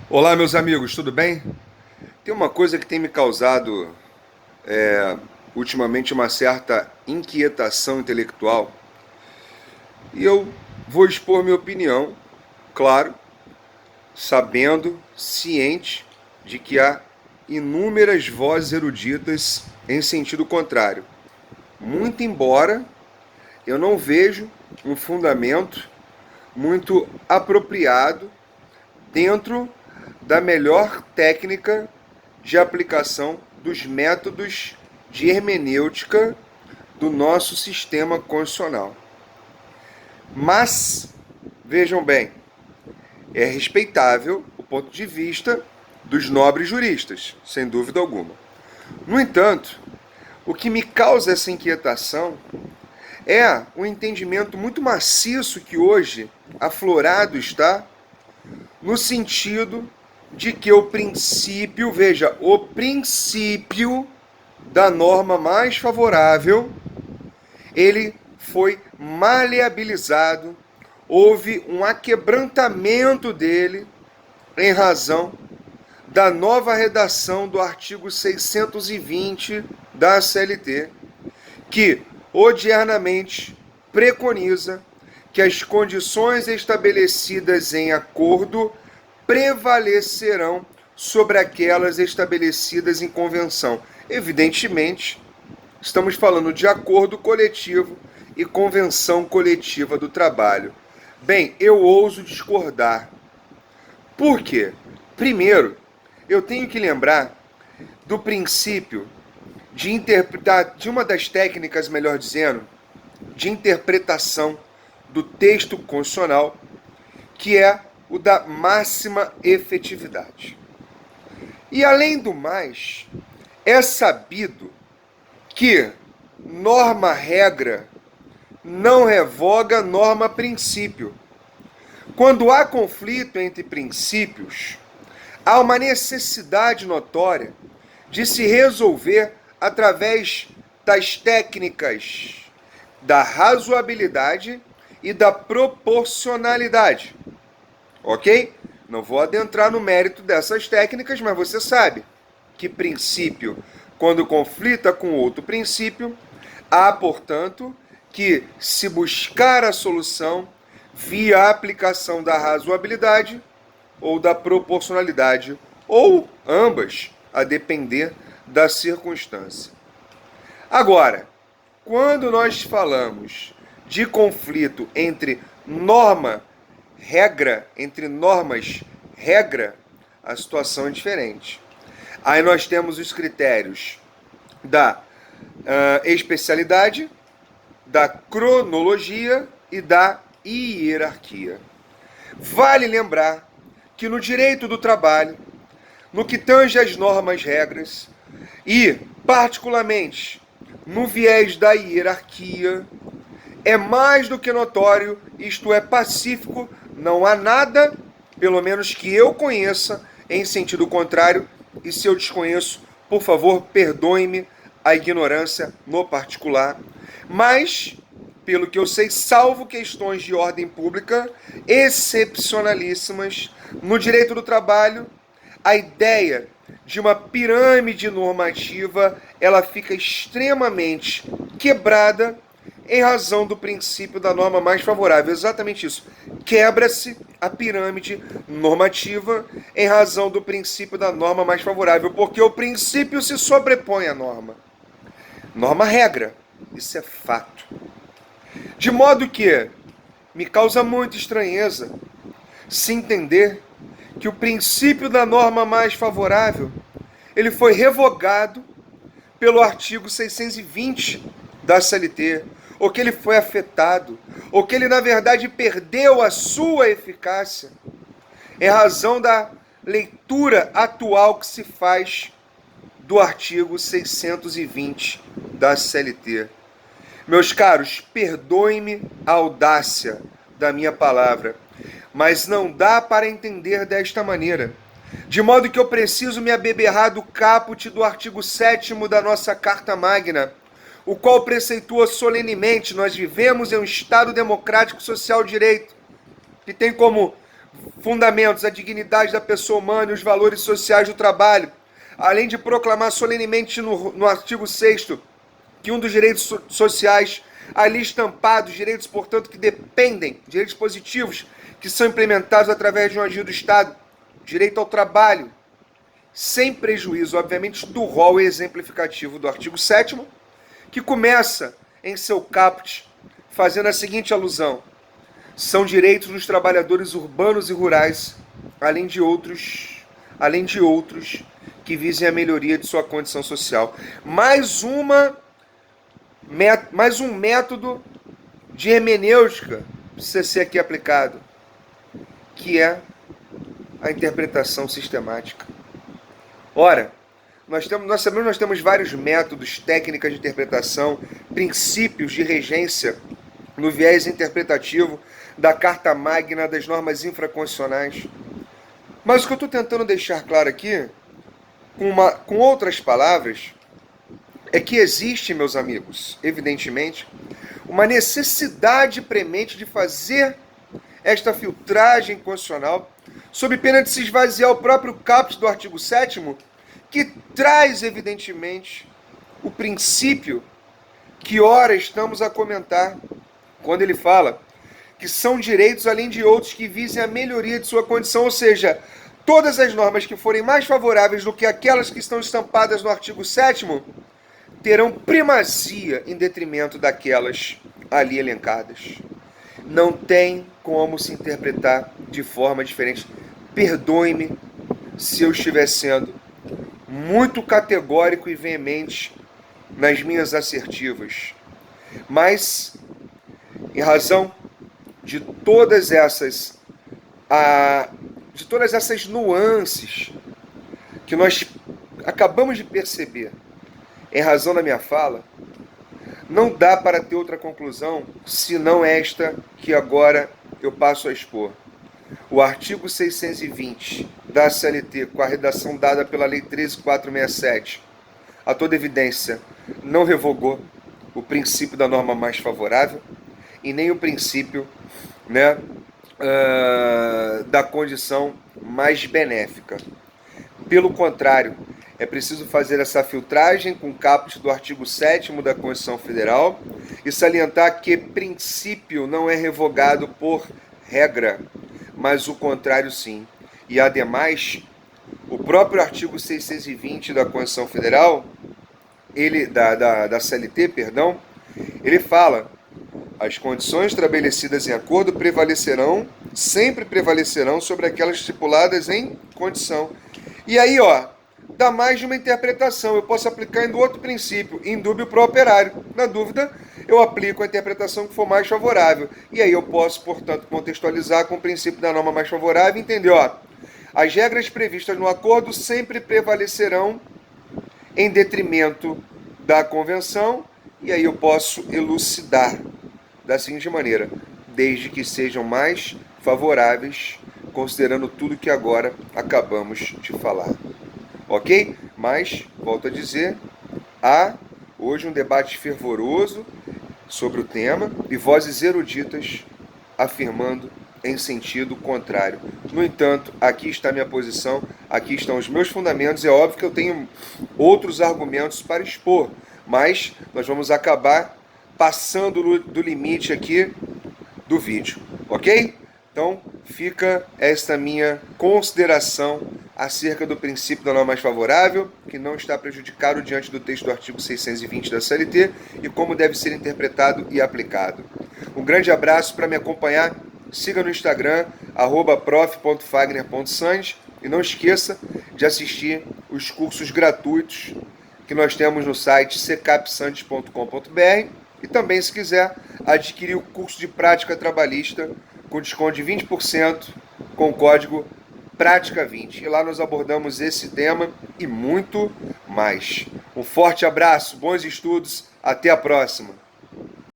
Olá, meus amigos, tudo bem? Tem uma coisa que tem me causado ultimamente uma certa inquietação intelectual e eu vou expor minha opinião, claro, sabendo, ciente de que há inúmeras vozes eruditas em sentido contrário. Muito embora eu não vejo um fundamento muito apropriado dentro da melhor técnica de aplicação dos métodos de hermenêutica do nosso sistema constitucional. Mas, vejam bem, é respeitável o ponto de vista dos nobres juristas, sem dúvida alguma. No entanto, o que me causa essa inquietação é um entendimento muito maciço que hoje aflorado está no sentido de que o princípio, veja, o princípio da norma mais favorável, ele foi maleabilizado, houve um aquebrantamento dele em razão da nova redação do artigo 620 da CLT, que odiernamente preconiza que as condições estabelecidas em acordo prevalecerão sobre aquelas estabelecidas em convenção. Evidentemente, estamos falando de acordo coletivo e convenção coletiva do trabalho. Bem, eu ouso discordar. Por quê? Primeiro, eu tenho que lembrar do princípio de interpretar, de uma das técnicas, melhor dizendo, de interpretação do texto constitucional, que é o da máxima efetividade. E além do mais, é sabido que norma-regra não revoga norma-princípio. Quando há conflito entre princípios, há uma necessidade notória de se resolver através das técnicas da razoabilidade e da proporcionalidade. Ok? Não vou adentrar no mérito dessas técnicas, mas você sabe que princípio, quando conflita com outro princípio, há, portanto, que se buscar a solução via a aplicação da razoabilidade ou da proporcionalidade, ou ambas, a depender da circunstância. Agora, quando nós falamos de conflito entre norma regra, entre normas regra, a situação é diferente. Aí nós temos os critérios da especialidade, da cronologia e da hierarquia. Vale lembrar que no direito do trabalho, no que tange às normas regras e, particularmente, no viés da hierarquia, é mais do que notório, isto é pacífico, não há nada, pelo menos que eu conheça, em sentido contrário, e se eu desconheço, por favor, perdoe-me a ignorância no particular, mas, pelo que eu sei, salvo questões de ordem pública excepcionalíssimas, no direito do trabalho, a ideia de uma pirâmide normativa, ela fica extremamente quebrada em razão do princípio da norma mais favorável. Exatamente isso. Quebra-se a pirâmide normativa em razão do princípio da norma mais favorável, porque o princípio se sobrepõe à norma. Norma regra. Isso é fato. De modo que me causa muita estranheza se entender que o princípio da norma mais favorável ele foi revogado pelo artigo 620 da CLT, ou que ele foi afetado, ou que ele, na verdade, perdeu a sua eficácia, em razão da leitura atual que se faz do artigo 620 da CLT. Meus caros, perdoem-me a audácia da minha palavra, mas não dá para entender desta maneira. De modo que eu preciso me abeberrar do caput do artigo 7º da nossa Carta Magna, o qual preceitua solenemente: nós vivemos em um Estado democrático social de direito, que tem como fundamentos, a dignidade da pessoa humana e os valores sociais do trabalho, além de proclamar solenemente no artigo 6º que um dos direitos sociais ali estampados, direitos, portanto, que dependem, direitos positivos, que são implementados através de um agir do Estado, direito ao trabalho, sem prejuízo, obviamente, do rol exemplificativo do artigo 7º, que começa em seu caput fazendo a seguinte alusão: são direitos dos trabalhadores urbanos e rurais, além de outros que visem a melhoria de sua condição social. Mais um método de hermenêutica precisa ser aqui aplicado, que é a interpretação sistemática. Ora, nós sabemos que nós temos vários métodos, técnicas de interpretação, princípios de regência no viés interpretativo da Carta Magna, das normas infraconstitucionais. Mas o que eu estou tentando deixar claro aqui, com outras palavras, é que existe, meus amigos, evidentemente, uma necessidade premente de fazer esta filtragem constitucional, sob pena de se esvaziar o próprio caput do artigo 7º, que traz, evidentemente, o princípio que ora estamos a comentar, quando ele fala que são direitos além de outros que visem a melhoria de sua condição, ou seja, todas as normas que forem mais favoráveis do que aquelas que estão estampadas no artigo 7º terão primazia em detrimento daquelas ali elencadas. Não tem como se interpretar de forma diferente. Perdoe-me se eu estiver sendo muito categórico e veemente nas minhas assertivas, mas em razão de todas essas nuances que nós acabamos de perceber em razão da minha fala, não dá para ter outra conclusão senão esta que agora eu passo a expor. O artigo 620 da CLT, com a redação dada pela Lei 13.467, a toda evidência, não revogou o princípio da norma mais favorável e nem o princípio, da condição mais benéfica. Pelo contrário, é preciso fazer essa filtragem com o caput do artigo 7º da Constituição Federal e salientar que princípio não é revogado por regra, mas o contrário sim. E, ademais, o próprio artigo 620 da Constituição Federal, da CLT, perdão, ele fala: as condições estabelecidas em acordo sempre prevalecerão sobre aquelas estipuladas em condição. E aí, dá mais de uma interpretação. Eu posso aplicar em outro princípio, in dúbio pro operário. Na dúvida, eu aplico a interpretação que for mais favorável. E aí eu posso, portanto, contextualizar com o princípio da norma mais favorável e entender, as regras previstas no acordo sempre prevalecerão em detrimento da convenção, e aí eu posso elucidar da seguinte maneira: desde que sejam mais favoráveis, considerando tudo que agora acabamos de falar. Ok? Mas, volto a dizer, há hoje um debate fervoroso sobre o tema e vozes eruditas afirmando em sentido contrário. No entanto, aqui está a minha posição, aqui estão os meus fundamentos. É óbvio que eu tenho outros argumentos para expor, mas nós vamos acabar passando do limite aqui do vídeo, ok? Então, fica esta minha consideração acerca do princípio da norma mais favorável, que não está prejudicado diante do texto do artigo 620 da CLT e como deve ser interpretado e aplicado. Um grande abraço. Para me acompanhar, siga no Instagram, @prof.fagner.sandes, e não esqueça de assistir os cursos gratuitos que nós temos no site ccapsandes.com.br e também, se quiser, adquirir o curso de prática trabalhista com desconto de 20% com o código Prática20. E lá nós abordamos esse tema e muito mais. Um forte abraço, bons estudos, até a próxima.